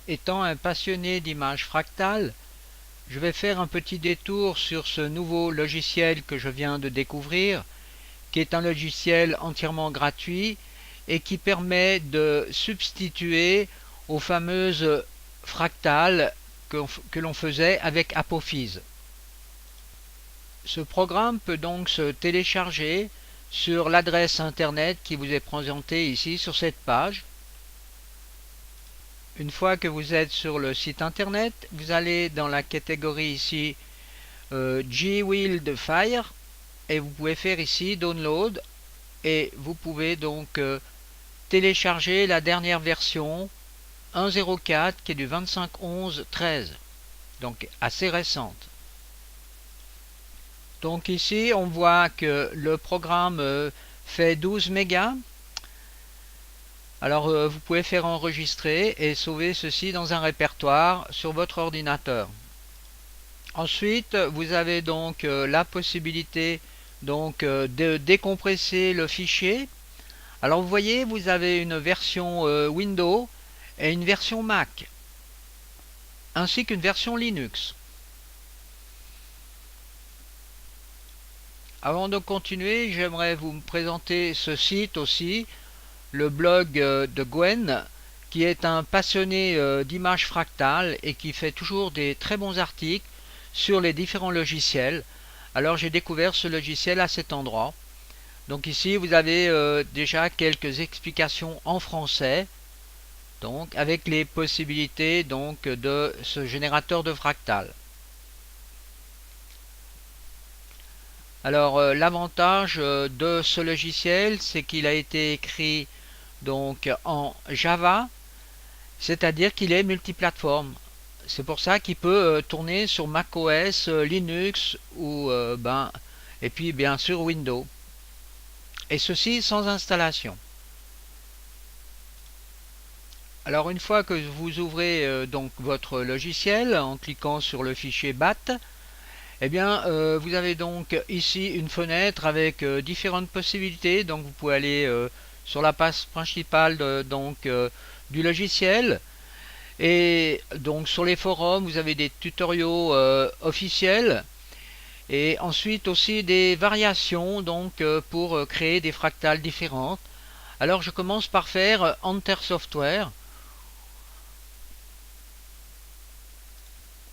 Étant un passionné d'images fractales, je vais faire un petit détour sur ce nouveau logiciel que je viens de découvrir, qui est un logiciel entièrement gratuit et qui permet de substituer aux fameuses fractales que l'on faisait avec Apophis. Ce programme peut donc se télécharger sur l'adresse internet qui vous est présentée ici sur cette page. Une fois que vous êtes sur le site internet, vous allez dans la catégorie ici GWildFire et vous pouvez faire ici Download et vous pouvez donc télécharger la dernière version 1.04 qui est du 25/11/13, donc assez récente. Donc ici on voit que le programme fait 12 mégas. Alors vous pouvez faire enregistrer et sauver ceci dans un répertoire sur votre ordinateur. Ensuite vous avez donc la possibilité donc de décompresser le fichier. Alors vous voyez, vous avez une version Windows et une version Mac, ainsi qu'une version Linux. Avant de continuer, j'aimerais vous présenter ce site aussi, le blog de Gwen, qui est un passionné d'images fractales et qui fait toujours des très bons articles sur les différents logiciels. Alors j'ai découvert ce logiciel à cet endroit. Donc ici vous avez déjà quelques explications en français, donc avec les possibilités donc de ce générateur de fractales. Alors l'avantage de ce logiciel, c'est qu'il a été écrit donc en Java, c'est-à-dire qu'il est multiplateforme. C'est pour ça qu'il peut tourner sur macOS, Linux ou et puis bien sûr Windows. Et ceci sans installation. Alors une fois que vous ouvrez donc votre logiciel en cliquant sur le fichier BAT, eh bien vous avez donc ici une fenêtre avec différentes possibilités. Donc vous pouvez aller sur la page principale du logiciel, et donc sur les forums vous avez des tutoriaux officiels et ensuite aussi des variations donc pour créer des fractales différentes. Alors je commence par faire Enter Software.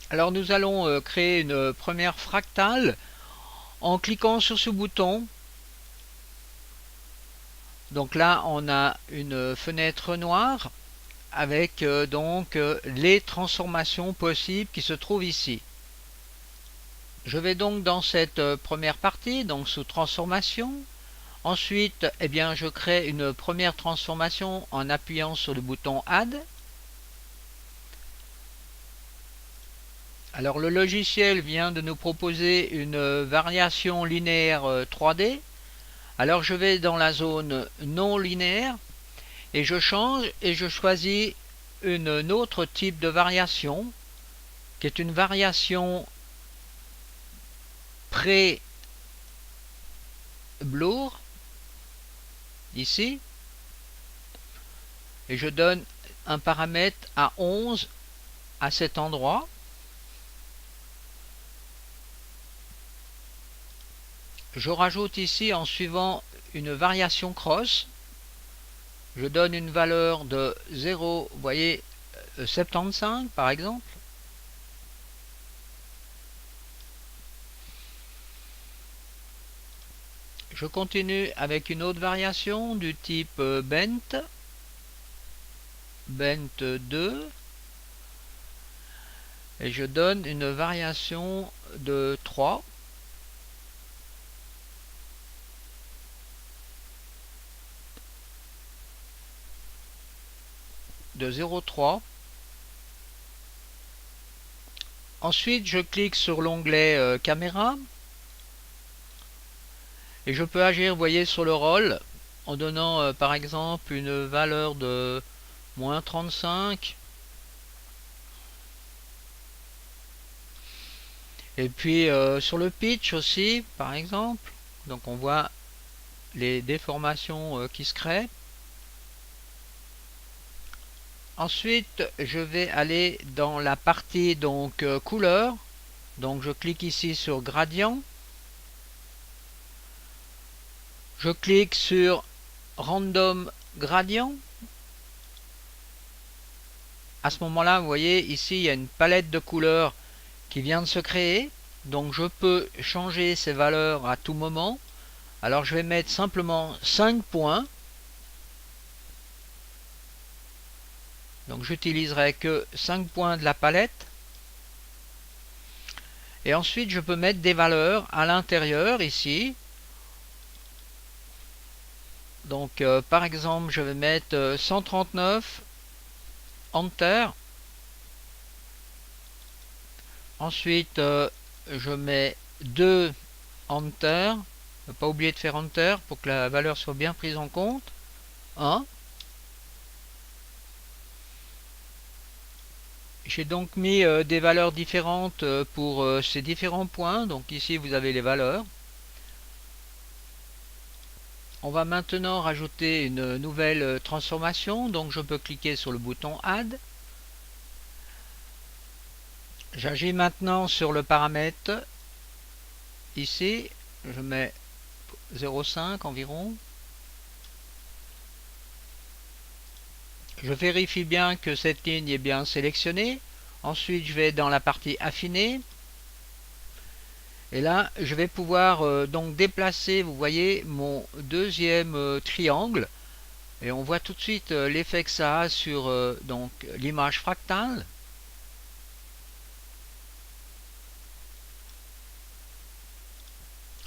Alors nous allons créer une première fractale en cliquant sur ce bouton. Donc là on a une fenêtre noire avec les transformations possibles qui se trouvent ici. Je vais donc dans cette première partie, donc sous transformation. Ensuite, eh bien, je crée une première transformation en appuyant sur le bouton Add. Alors le logiciel vient de nous proposer une variation linéaire 3D. Alors je vais dans la zone non linéaire et je change et je choisis un autre type de variation qui est une variation pré-blur ici, et je donne un paramètre à 11 à cet endroit. Je rajoute ici en suivant une variation cross. Je donne une valeur de 0, vous voyez, 75 par exemple. Je continue avec une autre variation du type bent 2, et je donne une variation de 3. De 0,3. Ensuite je clique sur l'onglet caméra et je peux agir, vous voyez, sur le roll en donnant par exemple une valeur de moins 35, et puis sur le pitch aussi par exemple. Donc on voit les déformations qui se créent. Ensuite, je vais aller dans la partie donc couleur. Donc je clique ici sur gradient. Je clique sur random gradient. À ce moment-là, vous voyez ici, il y a une palette de couleurs qui vient de se créer. Donc je peux changer ces valeurs à tout moment. Alors je vais mettre simplement 5 points. Donc j'utiliserai que 5 points de la palette. Et ensuite je peux mettre des valeurs à l'intérieur ici. Donc par exemple je vais mettre 139 Enter. Ensuite je mets 2 Enter. Ne pas oublier de faire Enter pour que la valeur soit bien prise en compte. 1. J'ai donc mis des valeurs différentes pour ces différents points. Donc ici vous avez les valeurs. On va maintenant rajouter une nouvelle transformation. Donc je peux cliquer sur le bouton Add. J'agis maintenant sur le paramètre. Ici, je mets 0,5 environ. Je vérifie bien que cette ligne est bien sélectionnée. Ensuite, je vais dans la partie affiner. Et là, je vais pouvoir donc déplacer, vous voyez, mon deuxième triangle. Et on voit tout de suite l'effet que ça a sur donc l'image fractale.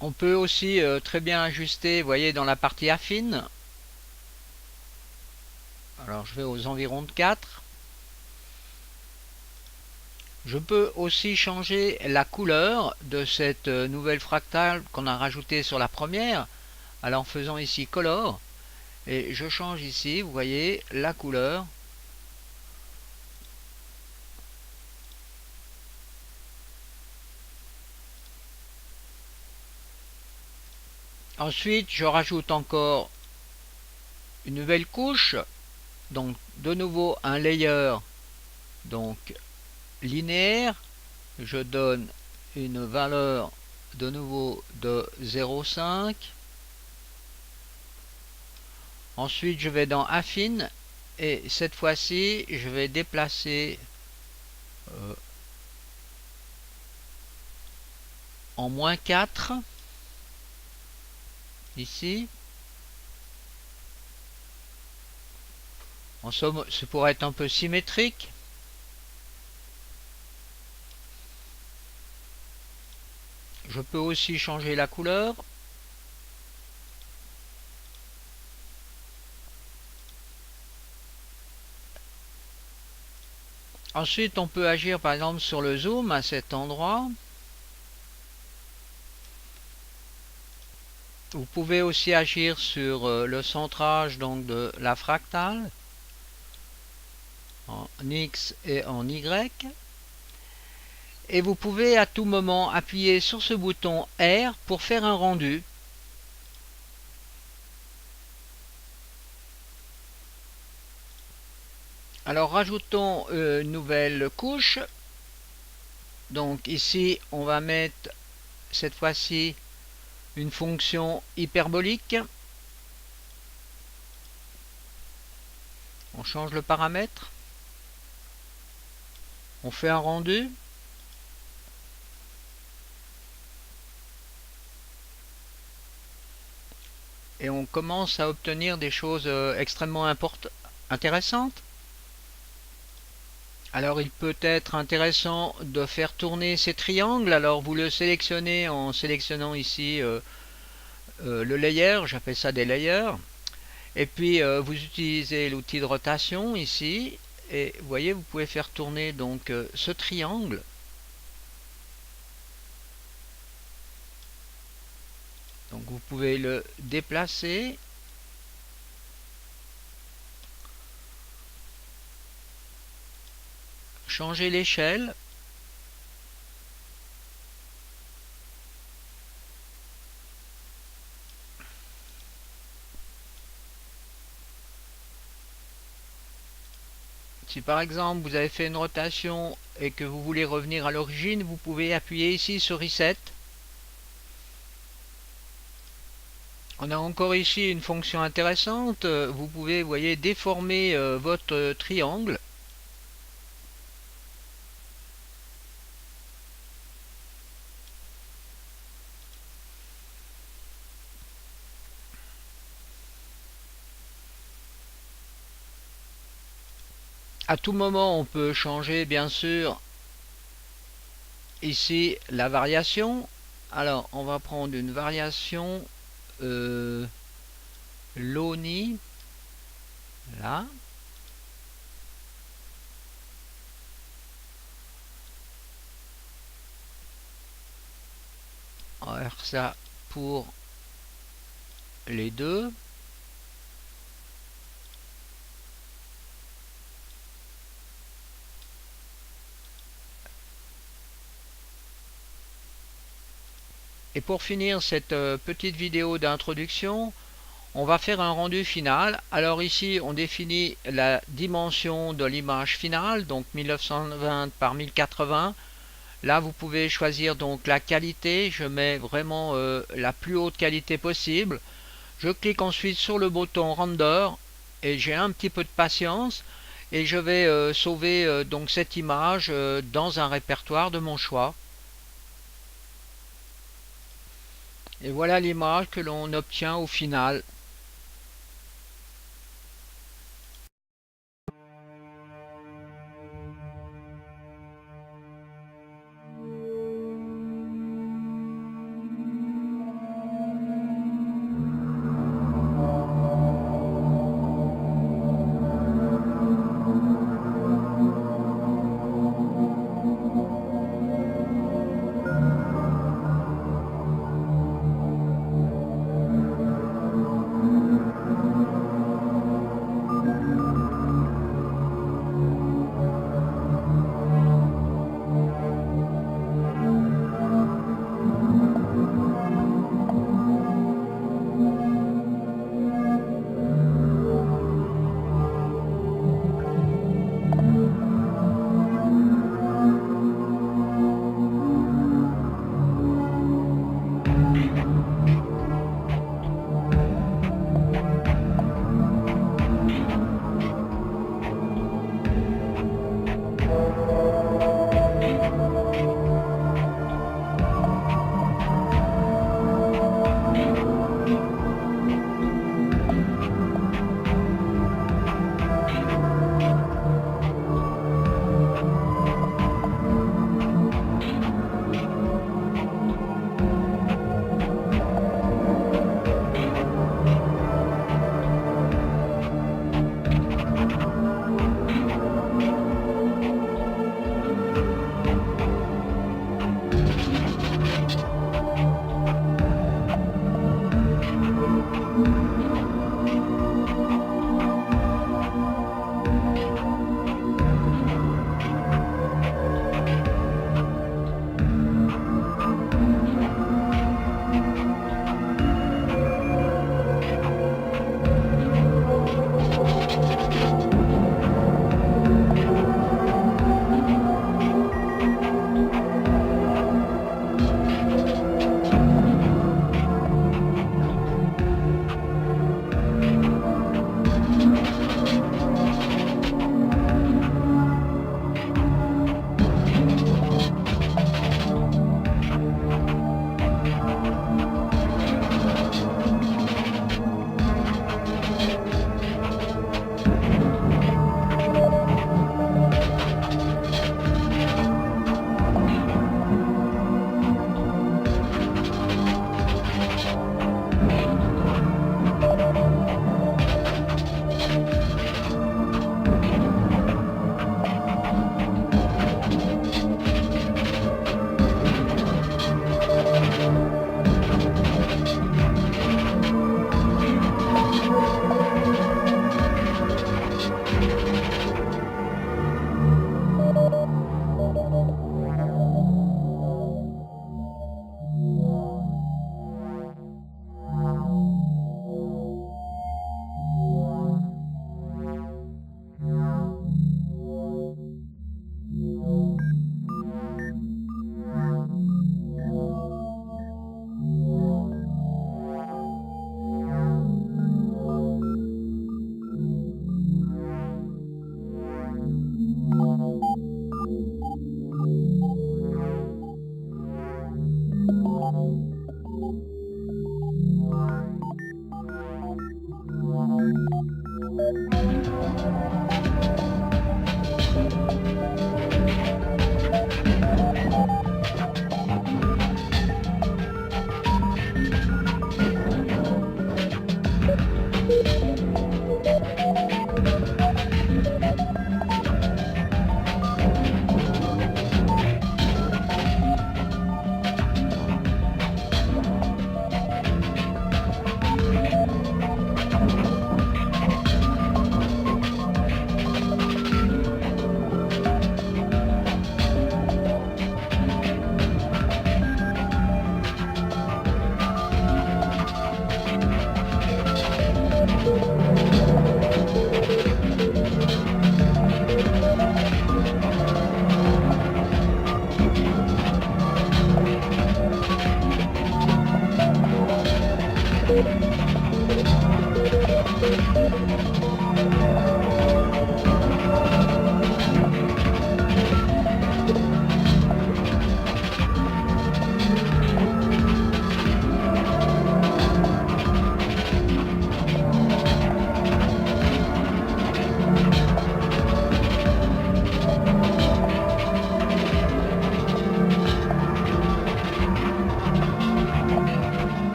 On peut aussi très bien ajuster, vous voyez, dans la partie affine. Alors je vais aux environs de 4. Je peux aussi changer la couleur de cette nouvelle fractale qu'on a rajoutée sur la première. Alors en faisant ici Color. Et je change ici, vous voyez, la couleur. Ensuite, je rajoute encore une nouvelle couche. Donc de nouveau un layer donc linéaire. Je donne une valeur de nouveau de 0,5. Ensuite je vais dans affine et cette fois-ci je vais déplacer en -4 ici. En somme, ce pourrait être un peu symétrique. Je peux aussi changer la couleur. Ensuite, on peut agir par exemple sur le zoom à cet endroit. Vous pouvez aussi agir sur le centrage donc de la fractale en X et en Y. Et vous pouvez à tout moment appuyer sur ce bouton R pour faire un rendu. Alors rajoutons une nouvelle couche. Donc ici on va mettre cette fois-ci une fonction hyperbolique. On change le paramètre. On fait un rendu. Et on commence à obtenir des choses extrêmement intéressantes. Alors il peut être intéressant de faire tourner ces triangles. Alors vous le sélectionnez en sélectionnant ici le layer, j'appelle ça des layers. Et puis vous utilisez l'outil de rotation ici. Et vous voyez, vous pouvez faire tourner donc ce triangle. Donc vous pouvez le déplacer. Changer l'échelle. Si par exemple vous avez fait une rotation et que vous voulez revenir à l'origine, vous pouvez appuyer ici sur Reset. On a encore ici une fonction intéressante. Vous pouvez, vous voyez, déformer votre triangle. À tout moment, on peut changer, bien sûr, ici la variation. Alors, on va prendre une variation Loni, là. On va faire ça pour les deux. Et pour finir cette petite vidéo d'introduction, on va faire un rendu final. Alors ici, on définit la dimension de l'image finale, donc 1920 par 1080. Là, vous pouvez choisir donc la qualité. Je mets vraiment la plus haute qualité possible. Je clique ensuite sur le bouton Render et j'ai un petit peu de patience et je vais sauver donc cette image dans un répertoire de mon choix. Et voilà l'image que l'on obtient au final.